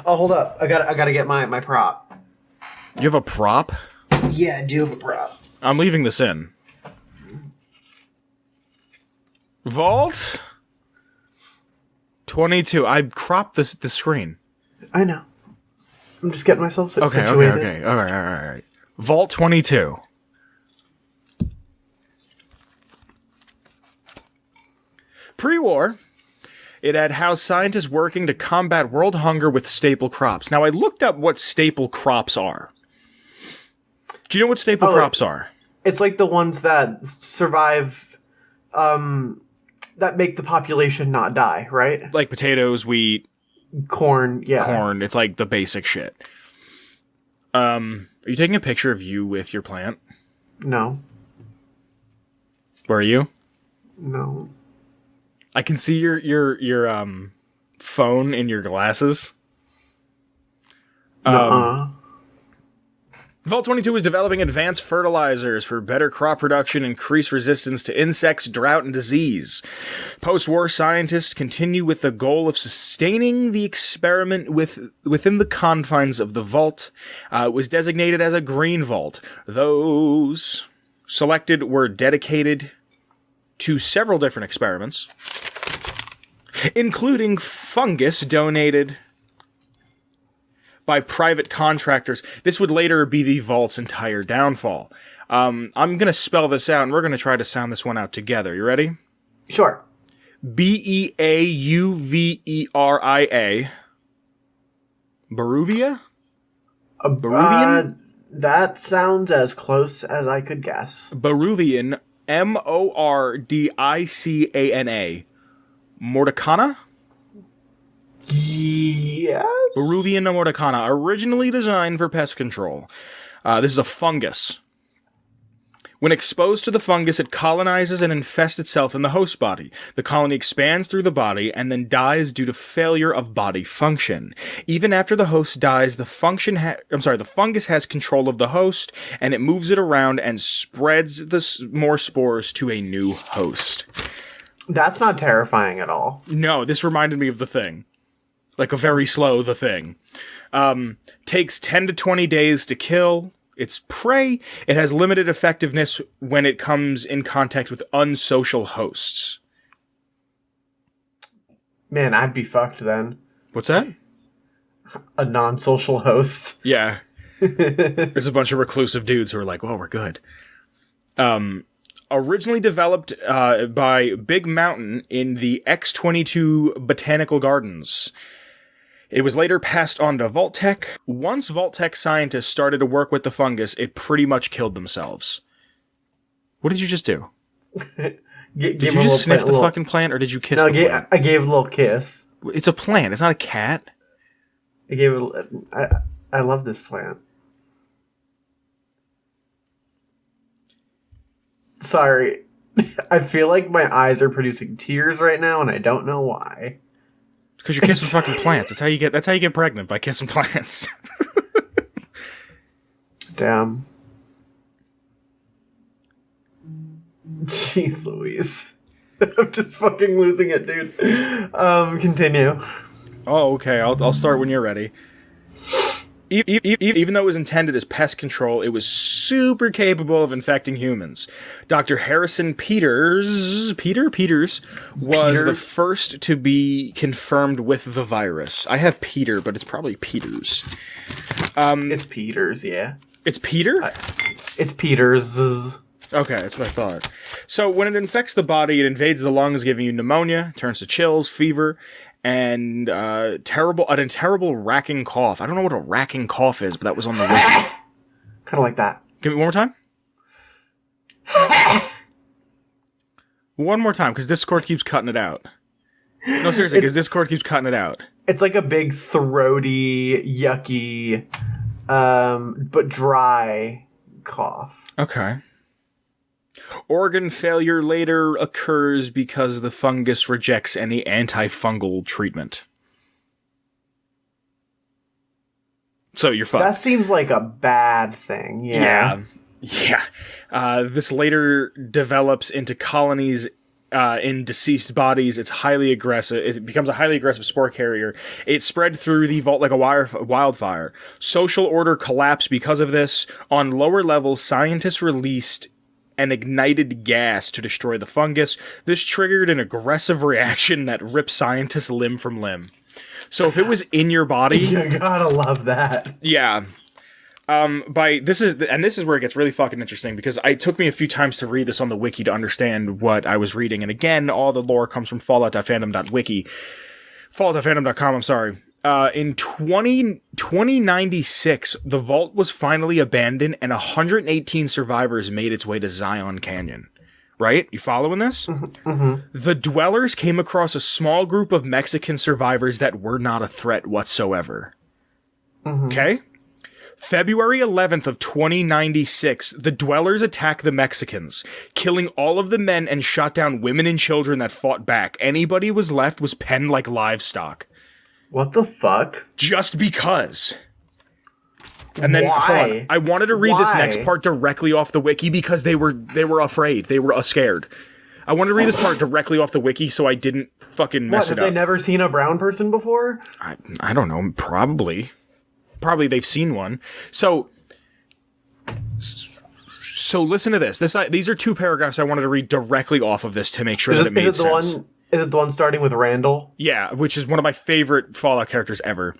Oh, hold up. I gotta get my prop. You have a prop? Yeah, I do have a prop. I'm leaving this in. Vault 22. I cropped the screen. I know. I'm just getting myself situated. Okay. All right. Vault 22. Pre-war, it had housed scientists working to combat world hunger with staple crops. Now, I looked up what staple crops are. Do you know what staple crops are? It's like the ones that survive, that make the population not die, right? Like potatoes, wheat, corn. Yeah, corn. It's like the basic shit. Are you taking a picture of you with your plant? No. Where are you? No. I can see your phone in your glasses. Vault 22 is developing advanced fertilizers for better crop production, increased resistance to insects, drought, and disease. Post-war scientists continue with the goal of sustaining the experiment within the confines of the vault. It was designated as a green vault. Those selected were dedicated to several different experiments, including fungus donated by private contractors. This would later be the vault's entire downfall. I'm going to spell this out, and we're going to try to sound this one out together. You ready? Sure. Beauvera. Beruvia? Beruvian? That sounds as close as I could guess. Beruvian. Mordicana. Mordicana? Yeah. Beruvian mordicana, originally designed for pest control. This is a fungus. When exposed to the fungus, it colonizes and infests itself in the host body. The colony expands through the body and then dies due to failure of body function. Even after the host dies, the fungus has control of the host, and it moves it around and spreads more spores to a new host. That's not terrifying at all. No, this reminded me of The Thing. Like a very slow The Thing. Takes 10 to 20 days to kill its prey. It has limited effectiveness when it comes in contact with unsocial hosts. Man, I'd be fucked then. What's that? A non-social host. Yeah. There's a bunch of reclusive dudes who are like, well, we're good. Originally developed by Big Mountain in the X-22 Botanical Gardens. It was later passed on to Vault-Tec. Once Vault-Tec scientists started to work with the fungus, it pretty much killed themselves. What did you just do? Did you just sniff the fucking plant, or did you kiss the plant? I gave a little kiss. It's a plant. It's not a cat. I love this plant. Sorry. I feel like my eyes are producing tears right now, and I don't know why. Because you're kissing fucking plants. That's how you get pregnant, by kissing plants. Damn. Jeez Louise. I'm just fucking losing it, dude. Continue. Oh, okay. I'll start when you're ready. Even though it was intended as pest control, it was super capable of infecting humans. Dr. Harrison Peters was the first to be confirmed with the virus. I have Peter, but it's probably Peters. It's Peters, yeah. It's Peter? It's Peters. Okay, that's what I thought. So when it infects the body, it invades the lungs, giving you pneumonia, turns to chills, fever, and terrible racking cough. I don't know what a racking cough is, but that was on the wiki. Kind of like that. Give me one more time. One more time, because Discord keeps cutting it out. No, seriously, because Discord keeps cutting it out. It's like a big throaty, yucky, but dry cough. Okay. Organ failure later occurs because the fungus rejects any antifungal treatment. So you're fucked. That seems like a bad thing, yeah. Yeah. This later develops into colonies in deceased bodies. It's highly aggressive. It becomes a highly aggressive spore carrier. It spread through the vault like a wildfire. Social order collapsed because of this. On lower levels, scientists released an ignited gas to destroy the fungus. This triggered an aggressive reaction that ripped scientists limb from limb. So if it was in your body, You gotta love that. yeah. This is where it gets really fucking interesting, because it took me a few times to read this on the wiki to understand what I was reading. And again, all the lore comes from fallout.fandom.wiki. Fallout.fandom.com, I'm sorry. In 2096, the vault was finally abandoned and 118 survivors made its way to Zion Canyon. Right? You following this? Mm-hmm. The dwellers came across a small group of Mexican survivors that were not a threat whatsoever. Mm-hmm. Okay? February 11th of 2096, the dwellers attacked the Mexicans, killing all of the men and shot down women and children that fought back. Anybody was left was penned like livestock. What the fuck? Just because. And then, Why? hold on. I wanted to read this Why? next part directly off the wiki because they were afraid. They were scared. I wanted to read this part directly off the wiki so I didn't fucking What, mess have it they up. never seen a brown person before? I don't know. Probably they've seen one. So listen to this. These are two paragraphs I wanted to read directly off of this to make sure that it made sense. Is it the one starting with Randall? Yeah, which is one of my favorite Fallout characters ever.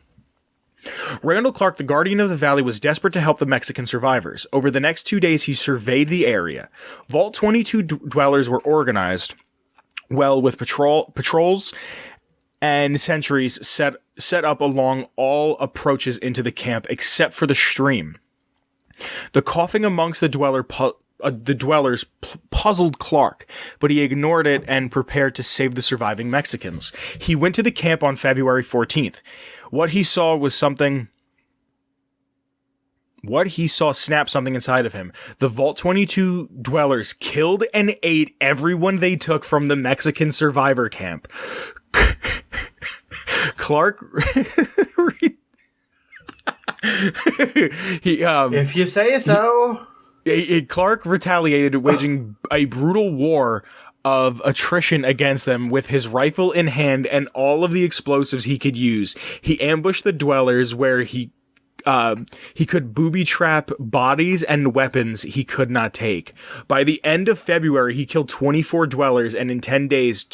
Randall Clark, the Guardian of the Valley, was desperate to help the Mexican survivors. Over the next 2 days, he surveyed the area. Vault 22 dwellers were organized well with patrols and sentries set up along all approaches into the camp except for the stream. The coughing amongst the dwellers puzzled Clark, but he ignored it and prepared to save the surviving Mexicans. He went to the camp on February 14th. What he saw snapped something inside of him. The Vault 22 dwellers killed and ate everyone they took from the Mexican survivor camp. Clark If you say so. Clark retaliated, waging a brutal war of attrition against them with his rifle in hand and all of the explosives he could use. He ambushed the dwellers where he could booby trap bodies and weapons he could not take. By the end of February, he killed 24 dwellers, and in 10 days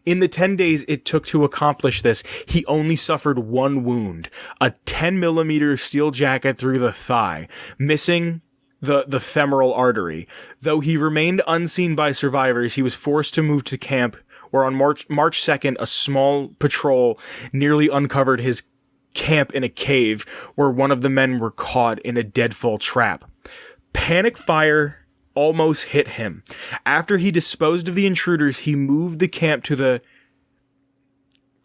it took to accomplish this, he only suffered one wound, a 10mm steel jacket through the thigh, missing the femoral artery. Though he remained unseen by survivors, he was forced to move to camp, where on March 2nd, a small patrol nearly uncovered his camp in a cave where one of the men were caught in a deadfall trap. Panic fire almost hit him. After he disposed of the intruders, he moved the camp to the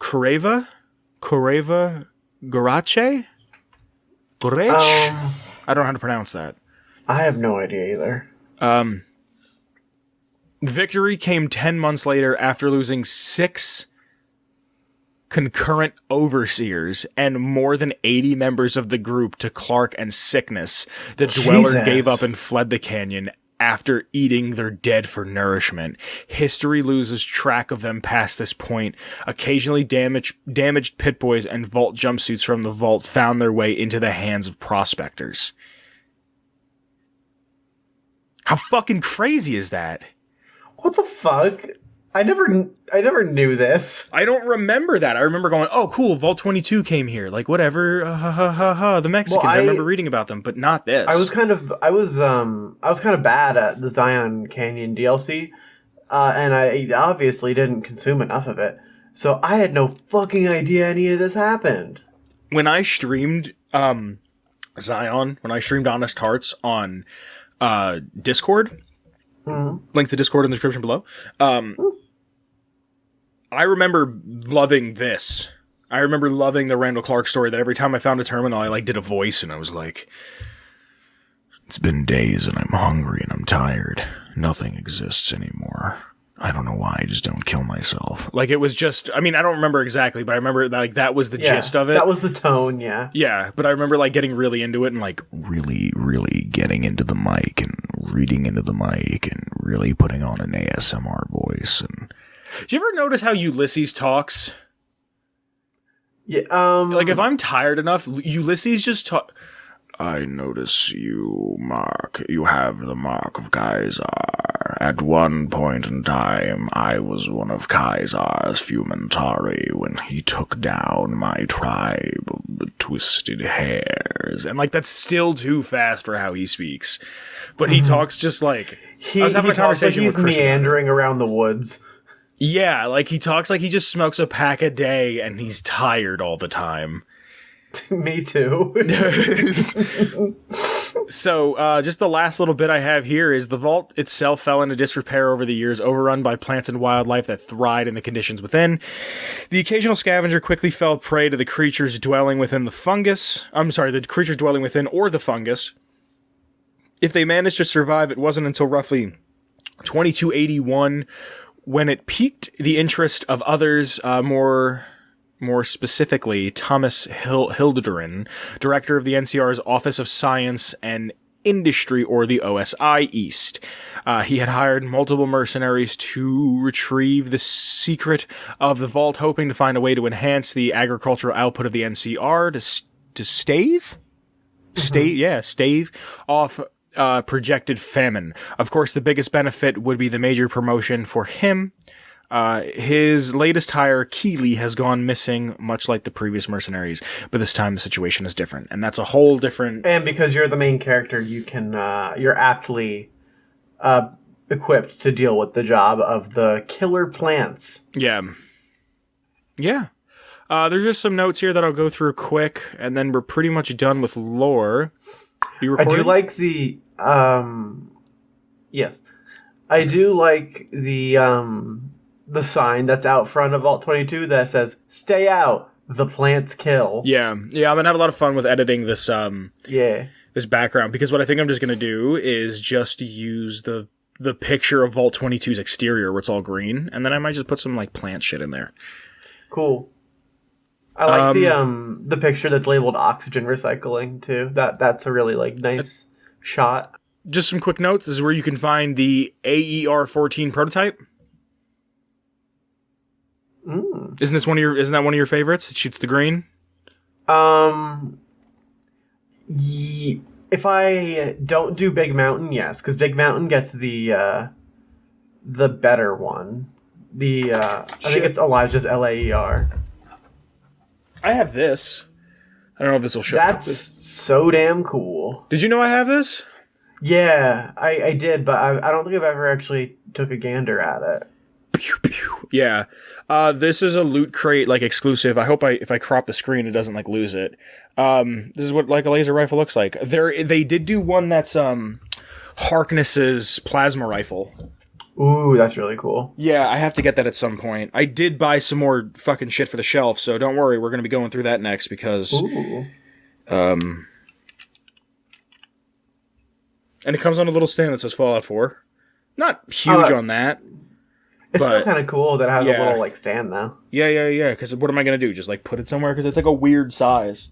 Correva Garache? I don't know how to pronounce that. I have no idea either. Victory came 10 months later after losing 6 concurrent overseers and more than 80 members of the group to Clark and sickness. The dweller Jesus. gave up and fled the canyon after eating their dead for nourishment. History loses track of them past this point. Occasionally damaged pit boys and vault jumpsuits from the vault found their way into the hands of prospectors. How fucking crazy is that? What the fuck? I never knew this. I don't remember that. I remember going, oh, cool, Vault 22 came here. Like, whatever, the Mexicans. Well, I remember reading about them, but not this. I was kind of bad at the Zion Canyon DLC, and I obviously didn't consume enough of it, so I had no fucking idea any of this happened. When I streamed Zion, when I streamed Honest Hearts on Discord, link to Discord in the description below, I remember loving this. I remember loving the Randall Clark story, that every time I found a terminal, I did a voice and I was like, it's been days and I'm hungry and I'm tired. Nothing exists anymore. I don't know why I just don't kill myself. Like, it was just, I mean, I don't remember exactly, but I remember, like, that was the gist of it. That was the tone, yeah. Yeah, but I remember, like, getting really into it and, like, really, really getting into the mic and reading into the mic and really putting on an ASMR voice. And do you ever notice how Ulysses talks? Yeah, Like, if I'm tired enough, Ulysses just talk. I notice you, Mark. You have the mark of Kaisar. At one point in time, I was one of Kaisar's Fumentari when he took down my tribe of the Twisted Hairs. And, like, that's still too fast for how he speaks. But he talks just like... I was having a conversation with Chris. He's meandering around the woods. Yeah, like, he talks like he just smokes a pack a day and he's tired all the time. Me too. So, just the last little bit I have here is the vault itself fell into disrepair over the years, overrun by plants and wildlife that thrived in the conditions within. The occasional scavenger quickly fell prey to the creatures dwelling within the fungus. The creatures dwelling within or the fungus. If they managed to survive, it wasn't until roughly 2281 when it piqued the interest of others, more specifically, Thomas Hilderen, director of the NCR's Office of Science and Industry, or the OSI East. He had hired multiple mercenaries to retrieve the secret of the vault, hoping to find a way to enhance the agricultural output of the NCR to stave off projected famine. Of course, the biggest benefit would be the major promotion for him. His latest hire, Keeley, has gone missing, much like the previous mercenaries, but this time the situation is different, and that's a whole different... And because you're the main character, you're aptly equipped to deal with the job of the killer plants. Yeah. Yeah. There's just some notes here that I'll go through quick, and then we're pretty much done with lore. You recording? I do like the... Yes. I do like the sign that's out front of Vault 22 that says, "Stay out, the plants kill." Yeah, I'm gonna have a lot of fun with editing this, this background, because what I think I'm just gonna do is just use the picture of Vault 22's exterior where it's all green, and then I might just put some, like, plant shit in there. Cool. I like the picture that's labeled oxygen recycling, too. That's a really, like, nice shot. Just some quick notes. This is where you can find the AER-14 prototype. Isn't that one of your favorites? It shoots the green. If I don't do Big Mountain, yes, because Big Mountain gets the better one. I think it's Elijah's LAER. I have this. I don't know if this will show. That's so damn cool. Did you know I have this? Yeah, I did, but I don't think I've ever actually took a gander at it. Pew, pew. Yeah. This is a Loot Crate, like, exclusive. I hope if I crop the screen, it doesn't, like, lose it. This is what, like, a laser rifle looks like. They did do one that's Harkness's plasma rifle. Ooh, that's really cool. Yeah, I have to get that at some point. I did buy some more fucking shit for the shelf, so don't worry, we're going to be going through that next, because... Ooh. And it comes on a little stand that says Fallout 4. Not huge on that. It's still kind of cool that it has a little, like, stand, though. Yeah, because what am I going to do? Just, like, put it somewhere? Because it's, like, a weird size.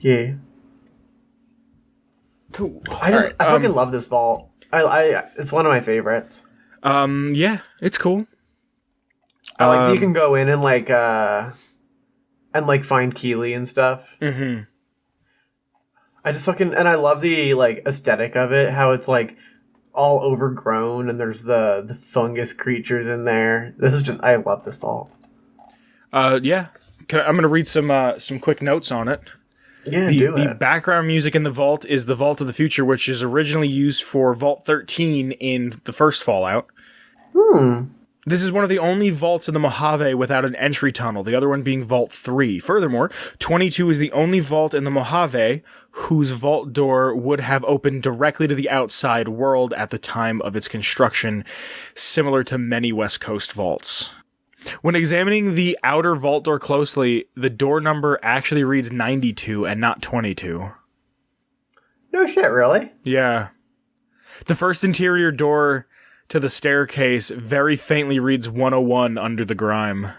Yeah. Cool. I fucking love this vault. It's one of my favorites. Yeah, it's cool. I like that you can go in and, like, find Keeley and stuff. Mm-hmm. And I love the, like, aesthetic of it, how it's, like, all overgrown, and there's the fungus creatures in there. I love this vault. Yeah. I'm going to read some quick notes on it. Yeah, the background music in the vault is the Vault of the Future, which is originally used for Vault 13 in the first Fallout. This is one of the only vaults in the Mojave without an entry tunnel, the other one being Vault 3. Furthermore, 22 is the only vault in the Mojave whose vault door would have opened directly to the outside world at the time of its construction, similar to many West Coast vaults. When examining the outer vault door closely, the door number actually reads 92 and not 22. No shit, really? Yeah. The first interior door to the staircase very faintly reads 101 under the grime.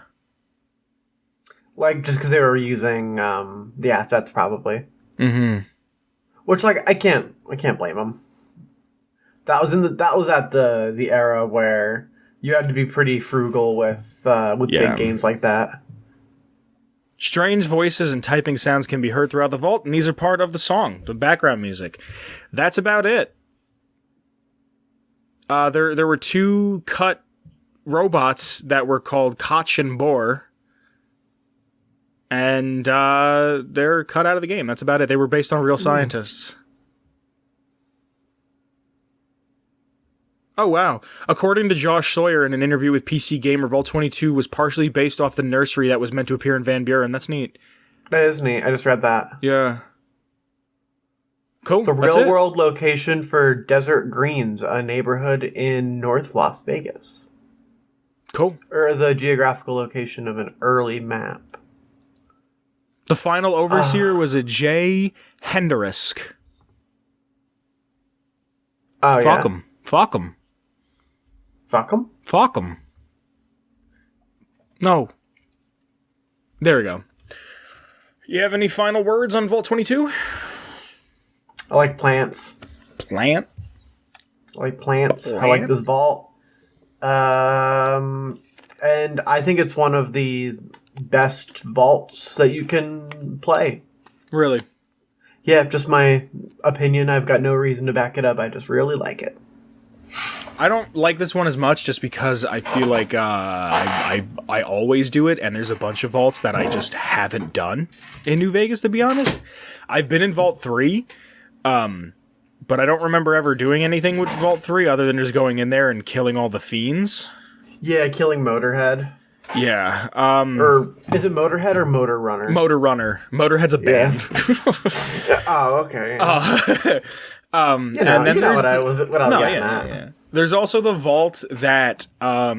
Like, just because they were using the assets, probably. Mm-hmm. Which, like, I can't blame them. That was at the era where you had to be pretty frugal with big games like that. Strange voices and typing sounds can be heard throughout the vault, and these are part of the song, the background music. That's about it. There were 2 cut robots that were called Koch and Bohr. And they're cut out of the game. That's about it. They were based on real scientists. Oh, wow. According to Josh Sawyer in an interview with PC Gamer, Vault 22 was partially based off the nursery that was meant to appear in Van Buren. That's neat. That is neat. I just read that. Yeah. Cool. The real-world location for Desert Greens, a neighborhood in North Las Vegas. Cool. Or the geographical location of an early map. The final overseer was a J. Henderisk. Oh, yeah. Fuck him. Fuck him. Fuck him? Fuck him. No. There we go. You have any final words on Vault 22? I like plants. Plant? I like plants. I like this vault. And I think it's one of the best vaults that you can play. Really? Yeah, just my opinion. I've got no reason to back it up. I just really like it. I don't like this one as much just because I feel like I always do it, and there's a bunch of vaults that I just haven't done in New Vegas, to be honest. I've been in Vault 3, but I don't remember ever doing anything with Vault 3 other than just going in there and killing all the fiends. Yeah, killing Motorhead. Yeah. Or is it Motorhead or Motor Runner? Motor Runner. Motorhead's a band. Yeah. Oh, okay. And then there's what I was getting at. Yeah. There's also the vault that I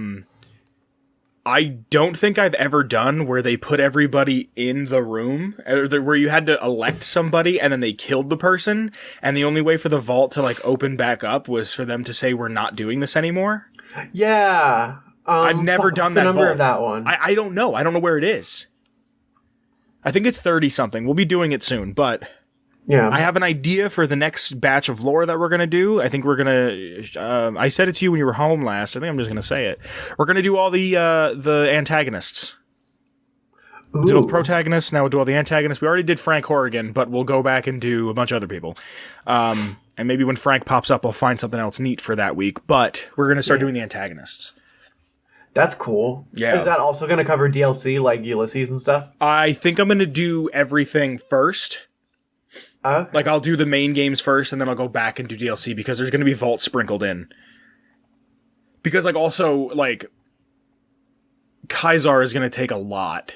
don't think I've ever done where they put everybody in the room, where you had to elect somebody and then they killed the person, and the only way for the vault to like open back up was for them to say we're not doing this anymore. Yeah. I've never done that. The number vault. of that one. I don't know. I don't know where it is. I think it's 30 something. We'll be doing it soon, but yeah, I have an idea for the next batch of lore that we're gonna do. I think we're gonna. I said it to you when you were home last. I think I'm just gonna say it. We're gonna do all the antagonists. We did all the protagonists. Now we'll do all the antagonists. We already did Frank Horrigan, but we'll go back and do a bunch of other people. And maybe when Frank pops up, I'll find something else neat for that week. But we're gonna start doing the antagonists. That's cool. Yeah. Is that also going to cover DLC like Ulysses and stuff? I think I'm going to do everything first. Okay. Like, I'll do the main games first, and then I'll go back and do DLC, because there's going to be Vault sprinkled in. Because, like, also, like, Kaisar is going to take a lot.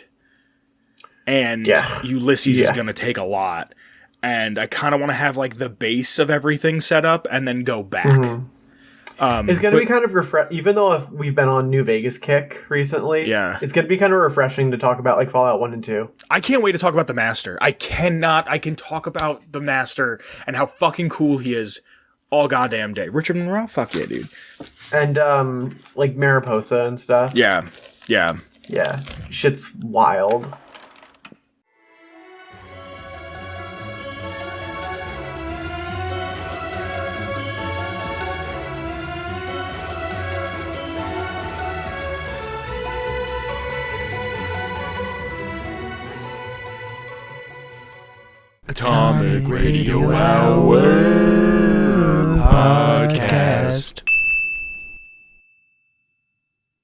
And Ulysses is going to take a lot. And I kind of want to have, like, the base of everything set up, and then go back. Mm-hmm. It's going to be kind of even though we've been on New Vegas kick recently, it's going to be kind of refreshing to talk about like Fallout 1 and 2. I can't wait to talk about the Master. I can talk about the Master and how fucking cool he is all goddamn day. Richard Monroe? Fuck yeah, dude. And like Mariposa and stuff. Yeah. Shit's wild. Atomic Radio Hour Podcast.